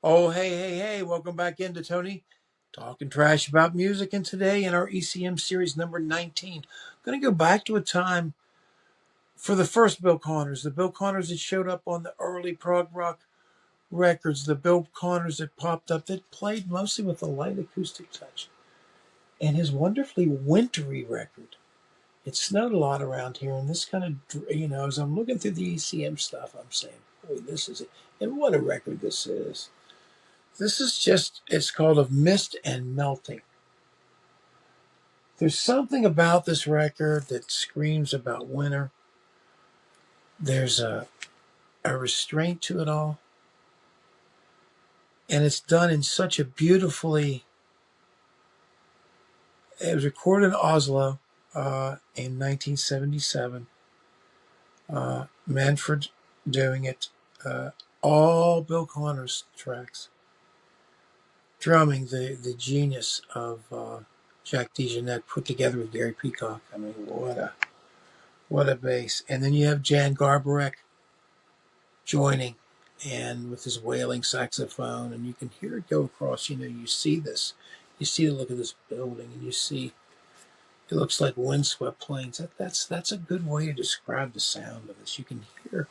Oh, hey, welcome back into Tony talking trash about music. And today in our ECM series number 19, I'm going to go back to a time for the first Bill Connors, the Bill Connors that showed up on the early prog rock records, the Bill Connors that popped up that played mostly with a light acoustic touch, and his wonderfully wintry record. It snowed a lot around here, and this kind of, as I'm looking through the ECM stuff, I'm saying, boy, this is it. And what a record this is. This is just, it's called Of Mist and Melting. There's something about this record that screams about winter. There's a restraint to it all. And it's done in such a beautifully, it was recorded in Oslo in 1977. Manfred doing it. All Bill Connors tracks. Drumming, the genius of Jack DeJohnette put together with Gary Peacock. I mean, what a bass. And then you have Jan Garbarek joining and with his wailing saxophone, and you can hear it go across. You see this. You see the look of this building, and you see it looks like windswept plains. That's a good way to describe the sound of this. You can hear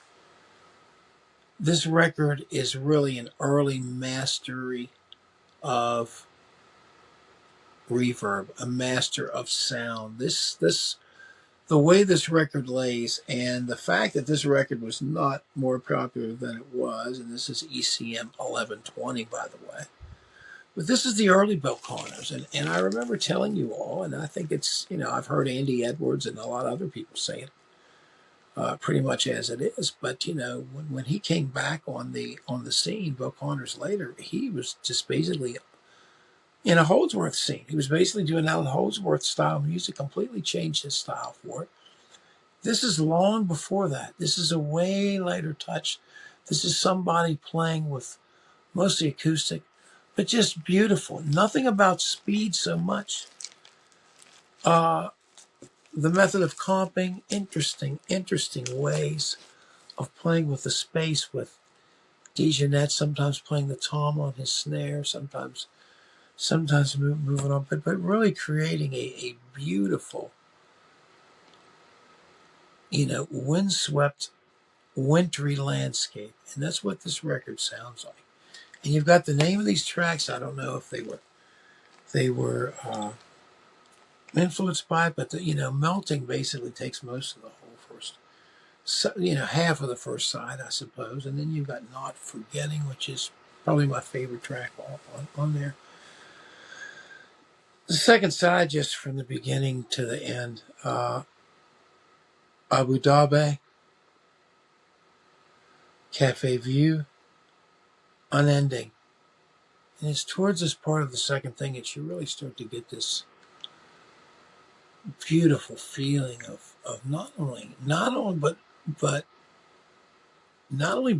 this record is really an early mastery of reverb, a master of sound. The way this record lays, and the fact that this record was not more popular than it was, and this is ECM-1120, by the way. But this is the early Bill Connors, and I remember telling you all, and I think it's, I've heard Andy Edwards and a lot of other people say it pretty much as it is. But, when he came back on the scene, Bill Connors later, he was just basically in a Holdsworth scene. He was basically doing Alan Holdsworth style music, completely changed his style for it. This is long before that. This is a way later touch. This is somebody playing with mostly acoustic, but just beautiful. Nothing about speed so much. The method of comping, interesting ways of playing with the space, with DeJohnette sometimes playing the tom on his snare, sometimes moving on, but really creating a beautiful, windswept, wintry landscape. And that's what this record sounds like. And you've got the name of these tracks. I don't know if they were influenced by it, but melting basically takes most of the whole first, half of the first side, I suppose. And then you've got Not Forgetting, which is probably my favorite track on there. The second side, just from the beginning to the end, Abu Dhabi, Cafe View, Unending. And it's towards this part of the second thing that you really start to get this beautiful feeling of not only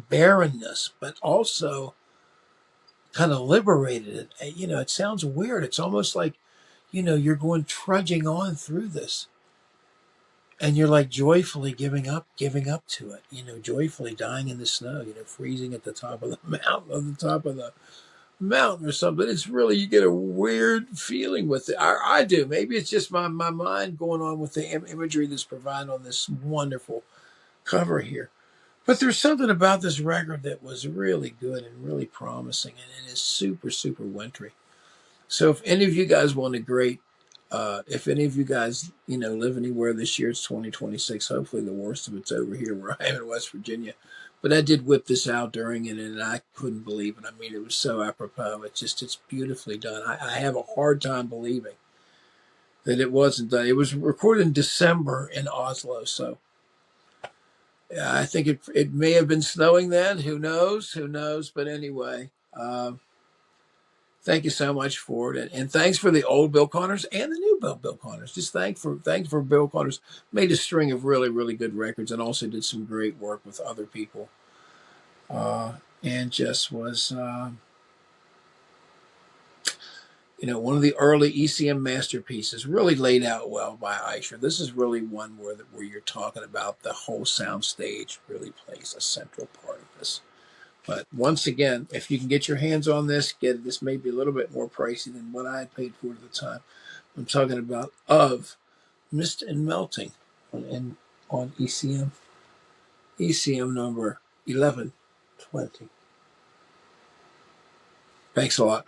barrenness, but also kind of liberated. It sounds weird. It's almost like, you're going trudging on through this, and you're like joyfully giving up to it. Joyfully dying in the snow. Freezing at the top of the mountain or something. It's really, you get a weird feeling with it. I do. Maybe it's just my mind going on with the imagery that's provided on this wonderful cover here. But there's something about this record that was really good and really promising, and it is super, super wintry. So if any of you guys want a great, if any of you guys, live anywhere this year, it's 2026. Hopefully the worst of it's over here where I am in West Virginia. But I did whip this out during it, and I couldn't believe it. I mean, it was so apropos. It's beautifully done. I have a hard time believing that it wasn't done. It was recorded in December in Oslo, so I think it may have been snowing then. Who knows? But anyway, thank you so much for it, and thanks for the old Bill Connors and the new Bill Connors. Just thanks for Bill Connors. Made a string of really, really good records, and also did some great work with other people. And just was, one of the early ECM masterpieces, really laid out well by Aisha. This is really one where you're talking about the whole sound stage really plays a central part of this. But once again, if you can get your hands on this, get it. This may be a little bit more pricey than what I had paid for at the time. I'm talking about Of Mist and Melting on ECM number 1120. Thanks a lot.